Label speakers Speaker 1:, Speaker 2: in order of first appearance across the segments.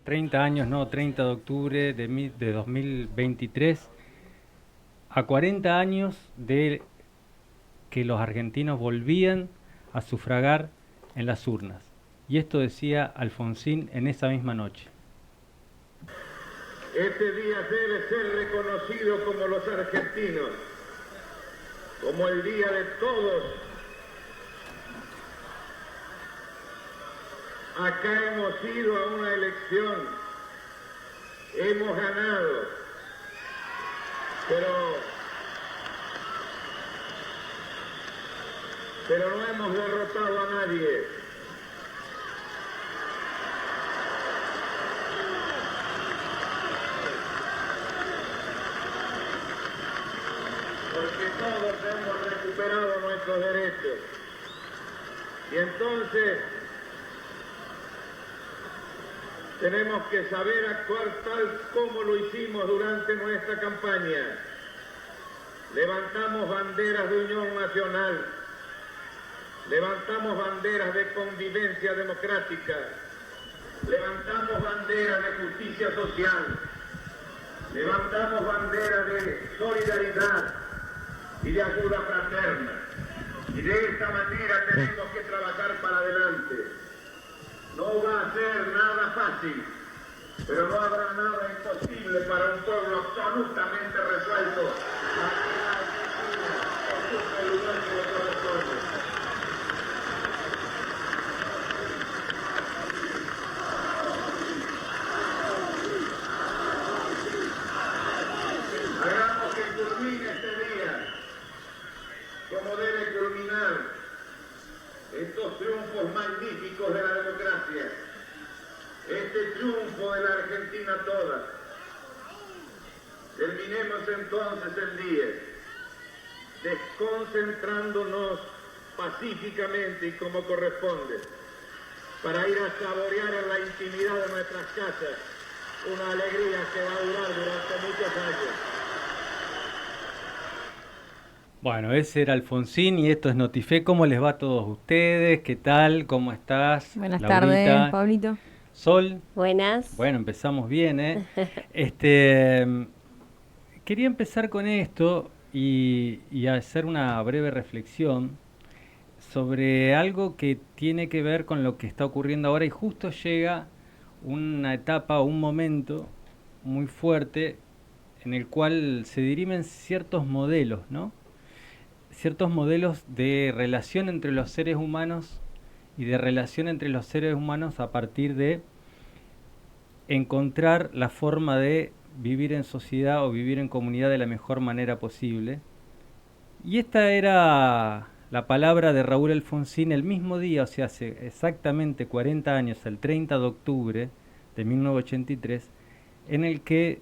Speaker 1: 30 años, no, 30 de octubre de 2023, a 40 años de que los argentinos volvían a sufragar en las urnas. Y esto decía Alfonsín en esa misma noche.
Speaker 2: Este día debe ser reconocido como los argentinos, como el día de todos. Acá hemos ido a una elección, hemos ganado, pero no hemos derrotado a nadie. Porque todos hemos recuperado nuestros derechos. Y entonces tenemos que saber actuar tal como lo hicimos durante nuestra campaña. Levantamos banderas de unión nacional, levantamos banderas de convivencia democrática, levantamos banderas de justicia social, levantamos banderas de solidaridad y de ayuda fraterna. Y de esta manera tenemos que trabajar para adelante. No va a ser nada fácil, pero no habrá nada imposible para un pueblo absolutamente resuelto a que la Argentina ocupe el lugar que le corresponde. Hagamos que culmine este día como debe culminar estos triunfos magníficos de la democracia, este triunfo de la Argentina toda. Terminemos entonces el día desconcentrándonos pacíficamente y como corresponde, para ir a saborear en la intimidad de nuestras casas una alegría que va a durar durante muchos años.
Speaker 1: Bueno, ese era Alfonsín y esto es Notifé. ¿Cómo les va a todos ustedes? ¿Qué tal? ¿Cómo estás,
Speaker 3: Buenas tardes,
Speaker 1: Laurita?
Speaker 3: Pablito.
Speaker 1: Sol.
Speaker 4: Buenas.
Speaker 1: Bueno, empezamos bien, ¿eh? Este, quería empezar con esto y hacer una breve reflexión sobre algo que tiene que ver con lo que está ocurriendo ahora y justo llega una etapa o un momento muy fuerte en el cual se dirimen ciertos modelos, ¿no? Ciertos modelos de relación entre los seres humanos y de relación entre los seres humanos a partir de encontrar la forma de vivir en sociedad o vivir en comunidad de la mejor manera posible. Y esta era la palabra de Raúl Alfonsín el mismo día, o sea, hace exactamente 40 años, el 30 de octubre de 1983, en el que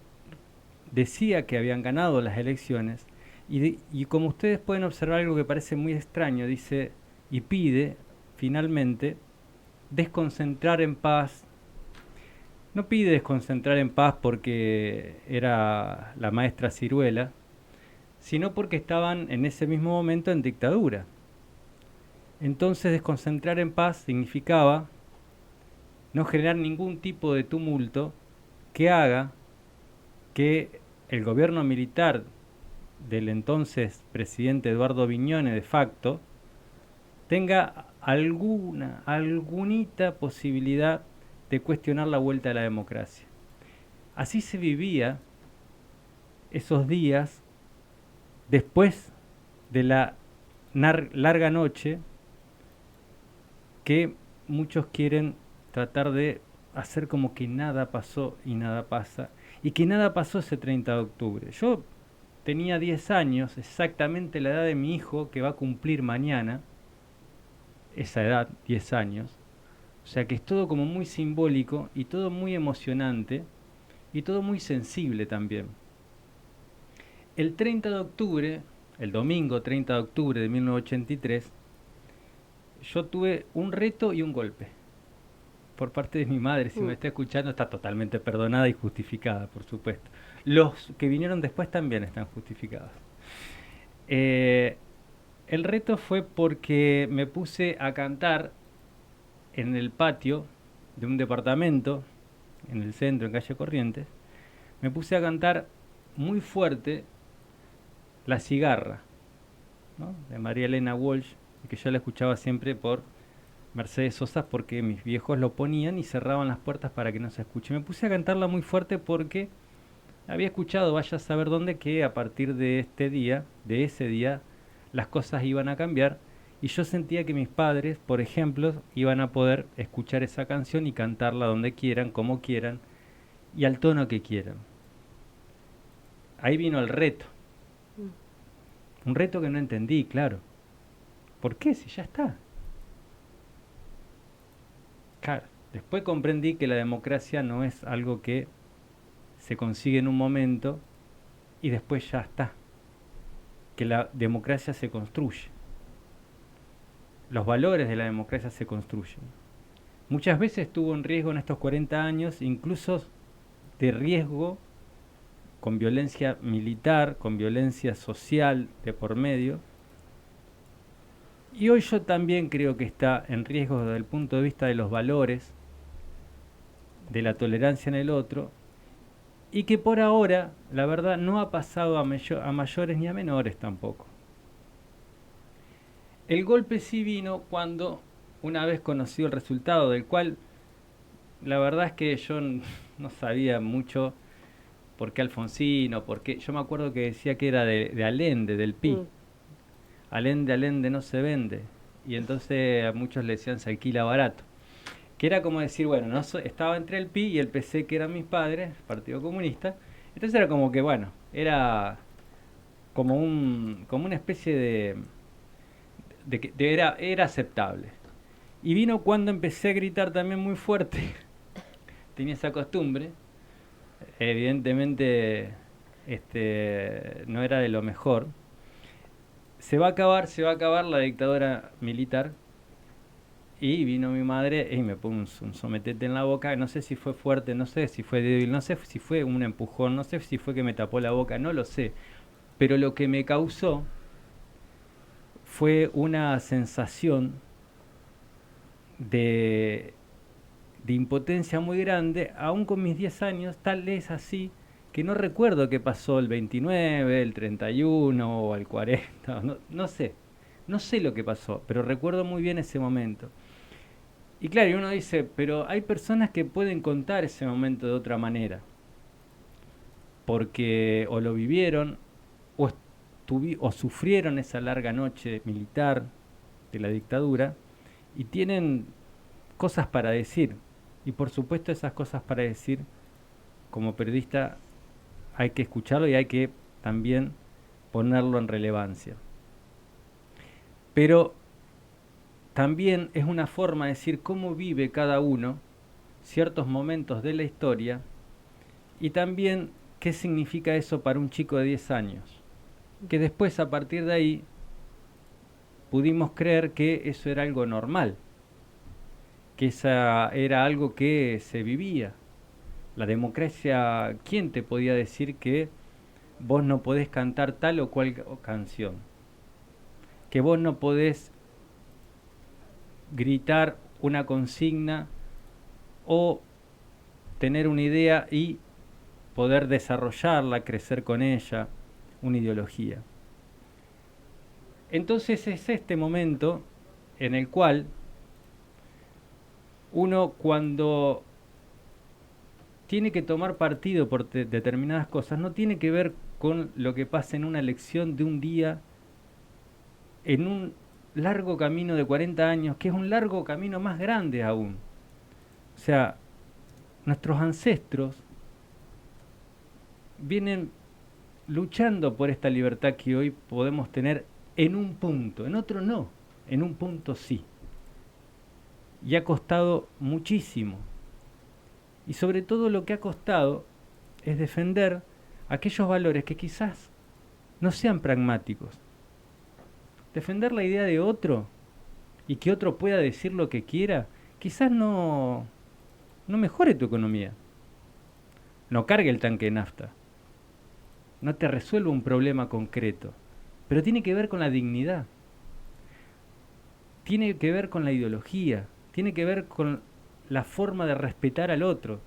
Speaker 1: decía que habían ganado las elecciones y como ustedes pueden observar algo que parece muy extraño, dice y pide finalmente desconcentrar en paz. No pide desconcentrar en paz porque era la maestra Ciruela, sino porque estaban en ese mismo momento en dictadura. Entonces desconcentrar en paz significaba no generar ningún tipo de tumulto que haga que el gobierno militar del entonces presidente Eduardo Viñone de facto tenga algunita posibilidad de cuestionar la vuelta a la democracia. Así se vivía esos días después de la larga noche que muchos quieren tratar de hacer como que nada pasó y nada pasa, y que nada pasó ese 30 de octubre. Yo tenía 10 años, exactamente la edad de mi hijo, que va a cumplir mañana, esa edad, 10 años. O sea que es todo como muy simbólico y todo muy emocionante y todo muy sensible también. El 30 de octubre, el domingo 30 de octubre de 1983, yo tuve un reto y un golpe por parte de mi madre. Si me está escuchando, está totalmente perdonada y justificada, por supuesto. Los que vinieron después también están justificados. El reto fue porque me puse a cantar en el patio de un departamento en el centro, en calle Corrientes, me puse a cantar muy fuerte La Cigarra, ¿no?, de María Elena Walsh, que yo la escuchaba siempre por Mercedes Sosa, porque mis viejos lo ponían y cerraban las puertas para que no se escuche. Me puse a cantarla muy fuerte porque había escuchado, vaya a saber dónde, que a partir de ese día, las cosas iban a cambiar, y yo sentía que mis padres, por ejemplo, iban a poder escuchar esa canción y cantarla donde quieran, como quieran y al tono que quieran. Ahí vino el reto. Un reto que no entendí, claro. ¿Por qué? Si ya está. Claro. Después comprendí que la democracia no es algo que se consigue en un momento y después ya está. Que la democracia se construye. Los valores de la democracia se construyen. Muchas veces estuvo en riesgo en estos 40 años, incluso de riesgo con violencia militar, con violencia social de por medio. Y hoy yo también creo que está en riesgo desde el punto de vista de los valores, de la tolerancia en el otro, y que por ahora, la verdad, no ha pasado a mayores ni a menores tampoco. El golpe sí vino cuando, una vez conocido el resultado, del cual la verdad es que yo no sabía mucho por qué Alfonsino, por qué. Yo me acuerdo que decía que era de Allende, del PI. Allende no se vende. Y entonces a muchos le decían se alquila barato. Que era como decir, bueno, estaba entre el PI y el PC, que eran mis padres, Partido Comunista. Entonces era como que, bueno, era como una especie era aceptable. Y vino cuando empecé a gritar también muy fuerte. Tenía esa costumbre. Evidentemente no era de lo mejor. Se va a acabar la dictadura militar. Y vino mi madre y me puso un sometete en la boca. No sé si fue fuerte, no sé si fue débil, no sé si fue un empujón, no sé si fue que me tapó la boca, no lo sé. Pero lo que me causó fue una sensación de impotencia muy grande, aún con mis 10 años, tal vez así, que no recuerdo qué pasó el 29, el 31 o el 40, no sé lo que pasó, pero recuerdo muy bien ese momento. Y claro, y uno dice, pero hay personas que pueden contar ese momento de otra manera, porque o lo vivieron o sufrieron esa larga noche militar de la dictadura y tienen cosas para decir. Y por supuesto esas cosas para decir, como periodista, hay que escucharlo y hay que también ponerlo en relevancia. Pero también es una forma de decir cómo vive cada uno ciertos momentos de la historia y también qué significa eso para un chico de 10 años. Que después, a partir de ahí, pudimos creer que eso era algo normal, que esa era algo que se vivía. La democracia, ¿quién te podía decir que vos no podés cantar tal o cual canción? Que vos no podés gritar una consigna o tener una idea y poder desarrollarla, crecer con ella, una ideología. Entonces es este momento en el cual uno, cuando tiene que tomar partido por determinadas cosas, no tiene que ver con lo que pasa en una elección de un día, en un largo camino de 40 años, que es un largo camino más grande aún. O sea, nuestros ancestros vienen luchando por esta libertad que hoy podemos tener en un punto, en otro no, en un punto sí. Y ha costado muchísimo. Y sobre todo lo que ha costado es defender aquellos valores que quizás no sean pragmáticos. Defender la idea de otro y que otro pueda decir lo que quiera, quizás no mejore tu economía, no cargue el tanque de nafta, no te resuelva un problema concreto, pero tiene que ver con la dignidad, tiene que ver con la ideología, tiene que ver con la forma de respetar al otro.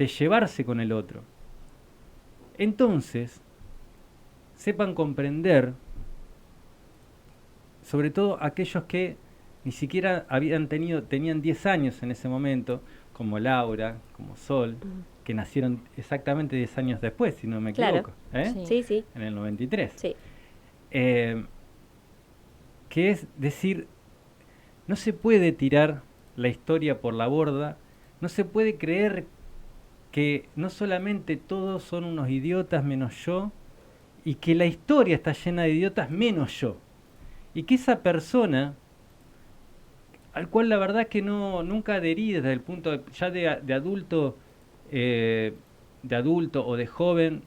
Speaker 1: de llevarse con el otro. Entonces, sepan comprender, sobre todo aquellos que ni siquiera tenían 10 años en ese momento, como Laura, como Sol, que nacieron exactamente 10 años después, si no me equivoco,
Speaker 3: Sí.
Speaker 1: en el 93.
Speaker 3: Sí.
Speaker 1: Que es decir, no se puede tirar la historia por la borda, no se puede creer que no solamente todos son unos idiotas menos yo, y que la historia está llena de idiotas menos yo, y que esa persona, al cual la verdad que nunca adherí desde el punto ya de adulto, de adulto o de joven,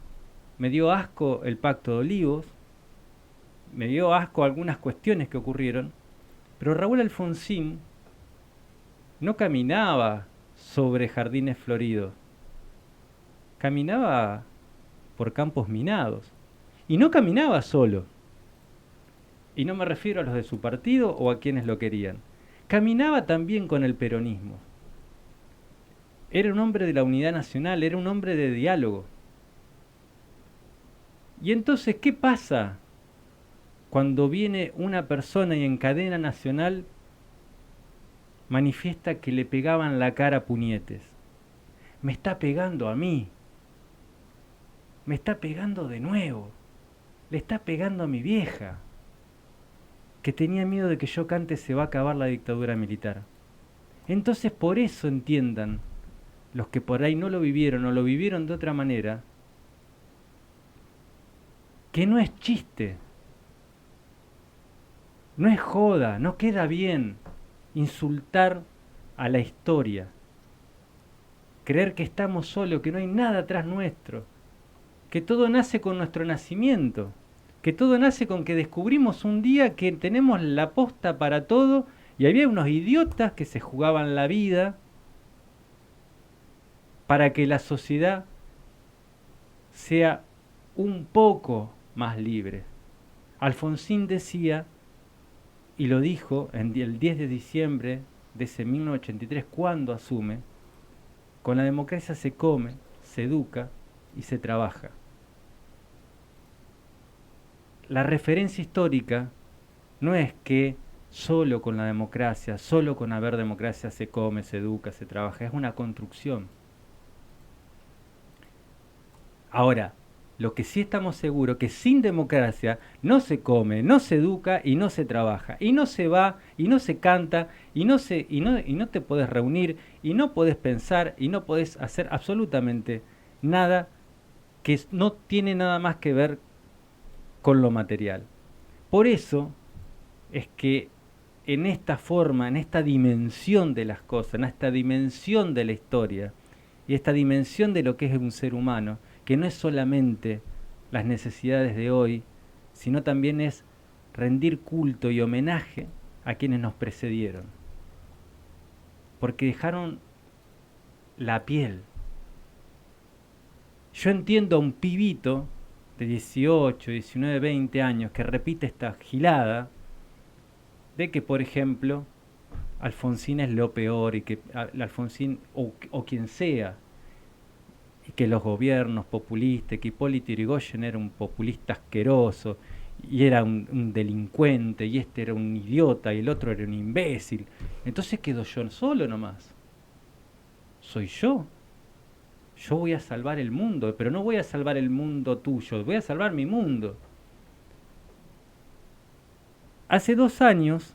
Speaker 1: me dio asco el Pacto de Olivos, me dio asco algunas cuestiones que ocurrieron, pero Raúl Alfonsín no caminaba sobre jardines floridos, caminaba por campos minados, y no caminaba solo, y no me refiero a los de su partido o a quienes lo querían, caminaba también con el peronismo. Era un hombre de la unidad nacional, era un hombre de diálogo. Y entonces, ¿qué pasa cuando viene una persona y en cadena nacional manifiesta que le pegaban la cara a puñetes? Me está pegando a mí, me está pegando de nuevo, le está pegando a mi vieja, que tenía miedo de que yo cante se va a acabar la dictadura militar. Entonces, por eso entiendan, los que por ahí no lo vivieron o lo vivieron de otra manera, que no es chiste, no es joda, no queda bien insultar a la historia, creer que estamos solos, que no hay nada atrás nuestro, que todo nace con nuestro nacimiento, que todo nace con que descubrimos un día que tenemos la posta para todo y había unos idiotas que se jugaban la vida para que la sociedad sea un poco más libre. Alfonsín decía, y lo dijo el 10 de diciembre de ese 1983, cuando asume, con la democracia se come, se educa y se trabaja. La referencia histórica no es que solo con la democracia, solo con haber democracia se come, se educa, se trabaja, es una construcción. Ahora, lo que sí estamos seguros que sin democracia no se come, no se educa y no se trabaja, y no se va, y no se canta, y no te podés reunir, y no podés pensar, y no podés hacer absolutamente nada que no tiene nada más que ver con lo material. Por eso es que en esta forma, en esta dimensión de las cosas, en esta dimensión de la historia, y esta dimensión de lo que es un ser humano, que no es solamente las necesidades de hoy, sino también es rendir culto y homenaje a quienes nos precedieron, porque dejaron la piel. Yo entiendo a un pibito de 18, 19, 20 años que repite esta gilada de que, por ejemplo, Alfonsín es lo peor y que Alfonsín o quien sea, y que los gobiernos populistas, que Hipólito Yrigoyen era un populista asqueroso y era un delincuente y este era un idiota y el otro era un imbécil. Entonces quedo yo solo nomás. Soy yo. Yo voy a salvar el mundo, pero no voy a salvar el mundo tuyo, voy a salvar mi mundo. Hace 2 años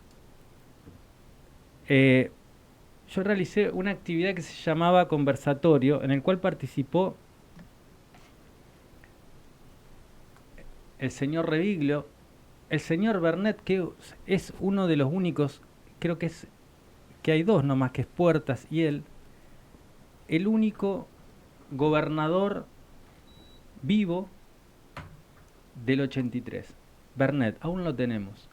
Speaker 1: yo realicé una actividad que se llamaba Conversatorio, en el cual participó el señor Reviglio, el señor Bernet, que es uno de los únicos, creo que hay 2 nomás, que es Puertas y él, el único gobernador vivo del 83. Bernet, aún lo tenemos.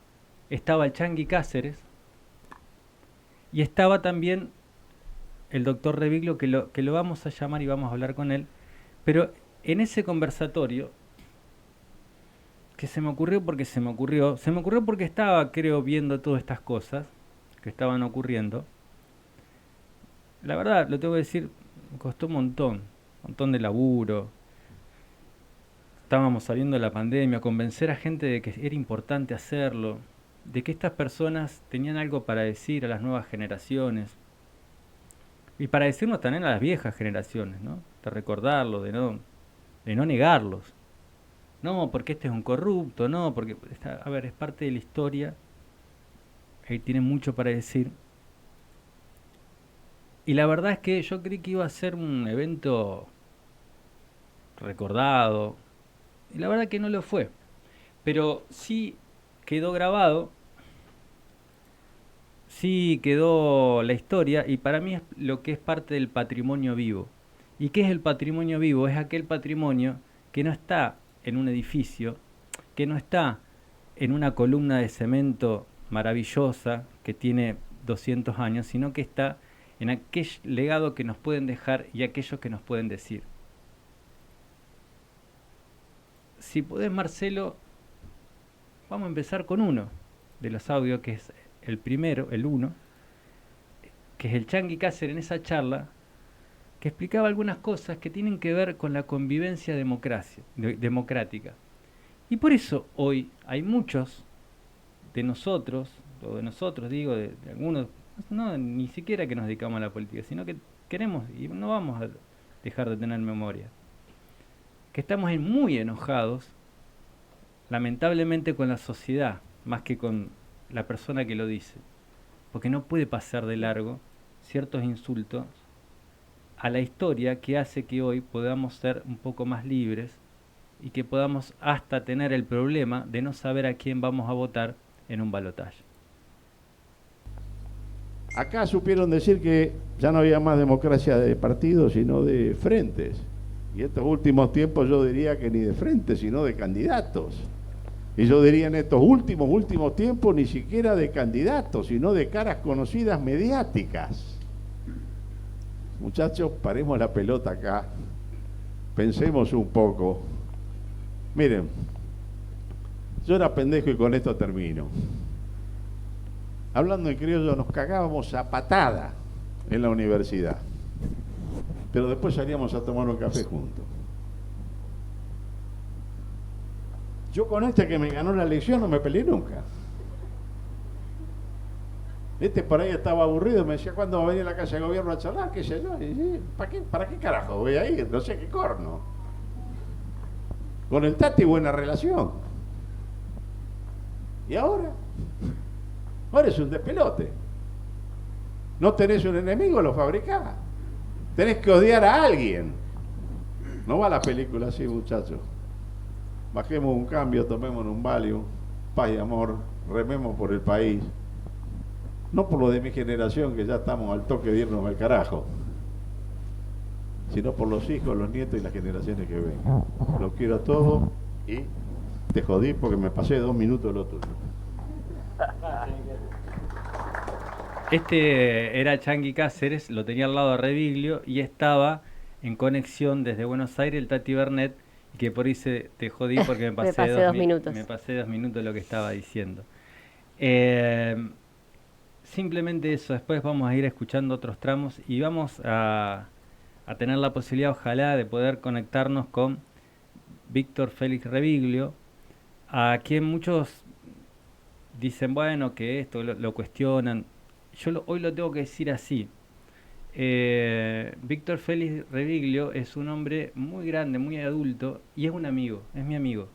Speaker 1: Estaba el Chanqui Cáceres y estaba también el doctor Reviglio, que lo vamos a llamar y vamos a hablar con él. Pero en ese conversatorio, que se me ocurrió porque estaba, creo, viendo todas estas cosas que estaban ocurriendo. La verdad, lo tengo que decir, me costó un montón. montón de laburo. Estábamos saliendo de la pandemia, convencer a gente de que era importante hacerlo, de que estas personas tenían algo para decir a las nuevas generaciones y para decirnos también a las viejas generaciones, ¿no? De recordarlo, de no negarlos. No, porque este es un corrupto, no, porque, a ver, es parte de la historia, él tiene mucho para decir. Y la verdad es que yo creí que iba a ser un evento recordado, y la verdad que no lo fue. Pero sí quedó grabado, sí quedó la historia, y para mí es lo que es parte del patrimonio vivo. ¿Y qué es el patrimonio vivo? Es aquel patrimonio que no está en un edificio, que no está en una columna de cemento maravillosa que tiene 200 años, sino que está en aquel legado que nos pueden dejar y aquello que nos pueden decir. Si podés, Marcelo, vamos a empezar con uno de los audios, que es el primero, el uno, que es el Changuy Cáceres en esa charla, que explicaba algunas cosas que tienen que ver con la convivencia democrática. Y por eso hoy hay muchos de nosotros, o de nosotros digo, de algunos, no ni siquiera que nos dedicamos a la política, sino que queremos y no vamos a dejar de tener memoria, que estamos muy enojados, lamentablemente, con la sociedad, más que con la persona que lo dice, porque no puede pasar de largo ciertos insultos a la historia que hace que hoy podamos ser un poco más libres y que podamos hasta tener el problema de no saber a quién vamos a votar en un balotaje.
Speaker 3: Acá supieron decir que ya no había más democracia de partidos, sino de frentes. Y estos últimos tiempos yo diría que ni de frentes, sino de candidatos. Y yo diría en estos últimos tiempos ni siquiera de candidatos, sino de caras conocidas mediáticas. Muchachos, paremos la pelota acá. Pensemos un poco. Miren, yo era pendejo y con esto termino. Hablando en criollo, nos cagábamos a patada en la universidad. Pero después salíamos a tomar un café juntos. Yo con este que me ganó la elección no me peleé nunca. Este por ahí estaba aburrido, me decía, ¿cuándo va a venir a la casa de gobierno a charlar? ¿Qué sé yo? Y, ¿para qué carajo voy a ir? No sé qué corno. Con el Tati buena relación. ¿Y ahora? Ahora es un despelote. No tenés un enemigo, lo fabricás. Tenés que odiar a alguien. No va la película así, muchachos. Bajemos un cambio, tomemos un Valium, paz y amor, rememos por el país. No por lo de mi generación, que ya estamos al toque de irnos al carajo, sino por los hijos, los nietos y las generaciones que vengan. Los quiero a todos y te jodí porque me pasé 2 minutos lo tuyo.
Speaker 1: Este era Changuy Cáceres, lo tenía al lado de Reviglio y estaba en conexión desde Buenos Aires el Tati Bernet, y que por ahí te jodí porque me pasé,
Speaker 4: 2 minutos.
Speaker 1: Me pasé 2 minutos de lo que estaba diciendo. Simplemente eso, después vamos a ir escuchando otros tramos y vamos a tener la posibilidad, ojalá, de poder conectarnos con Víctor Félix Reviglio, a quien muchos dicen, bueno, que esto lo cuestionan. Yo hoy lo tengo que decir así. Víctor Félix Reviglio es un hombre muy grande, muy adulto, y es un amigo, es mi amigo.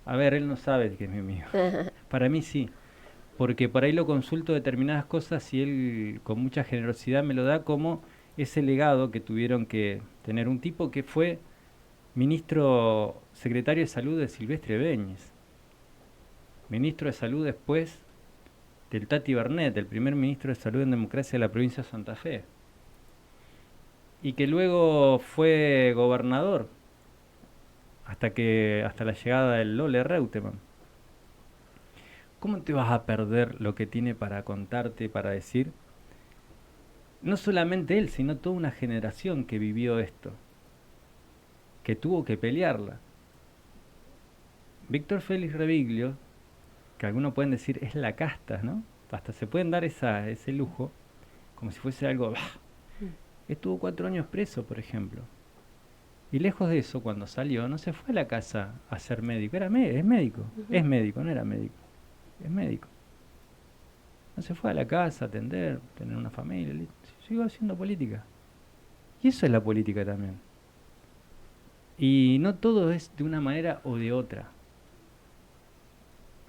Speaker 1: A ver, él no sabe que es mi amigo. Para mí sí, porque por ahí lo consulto determinadas cosas y él con mucha generosidad me lo da, como ese legado que tuvieron que tener un tipo que fue secretario de salud de Silvestre Beñez, ministro de salud después del Tati Bernet, el primer ministro de salud en democracia de la provincia de Santa Fe, y que luego fue gobernador hasta la llegada del Lole Reutemann. ¿Cómo te vas a perder lo que tiene para contarte, para decir? No solamente él, sino toda una generación que vivió esto, que tuvo que pelearla. Víctor Félix Reviglio, que algunos pueden decir es la casta, ¿no? Hasta se pueden dar ese lujo, como si fuese algo... Estuvo 4 años preso, por ejemplo. Y lejos de eso, cuando salió, no se fue a la casa a ser médico, es médico, es médico, no era médico, es médico. No se fue a la casa a atender, tener una familia, siguió haciendo política. Y eso es la política también. Y no todo es de una manera o de otra.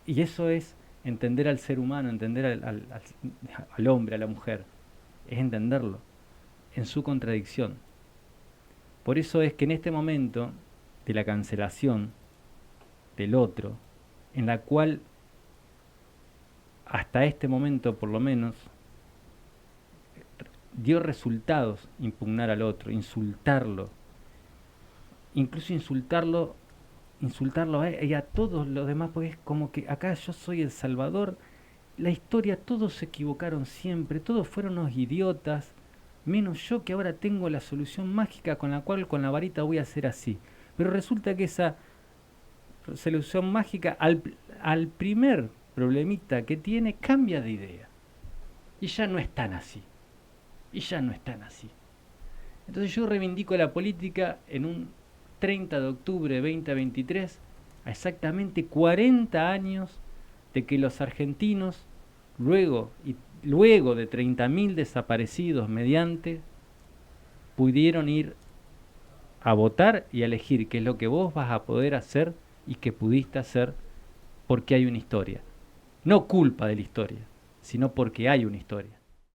Speaker 1: Y eso es entender al ser humano, entender al hombre, a la mujer. Es entenderlo en su contradicción. Por eso es que en este momento de la cancelación del otro, en la cual hasta este momento por lo menos dio resultados impugnar al otro, insultarlo, incluso insultarlo a él y a todos los demás, porque es como que acá yo soy el salvador, la historia todos se equivocaron siempre, todos fueron unos idiotas, menos yo que ahora tengo la solución mágica con la cual con la varita voy a hacer así. Pero resulta que esa solución mágica al primer problemita que tiene cambia de idea. Y ya no es tan así. Entonces yo reivindico la política en un 30 de octubre de 2023, a exactamente 40 años de que los argentinos, luego de 30.000 desaparecidos mediante, pudieron ir a votar y a elegir qué es lo que vos vas a poder hacer y que pudiste hacer porque hay una historia. No culpa de la historia, sino porque hay una historia.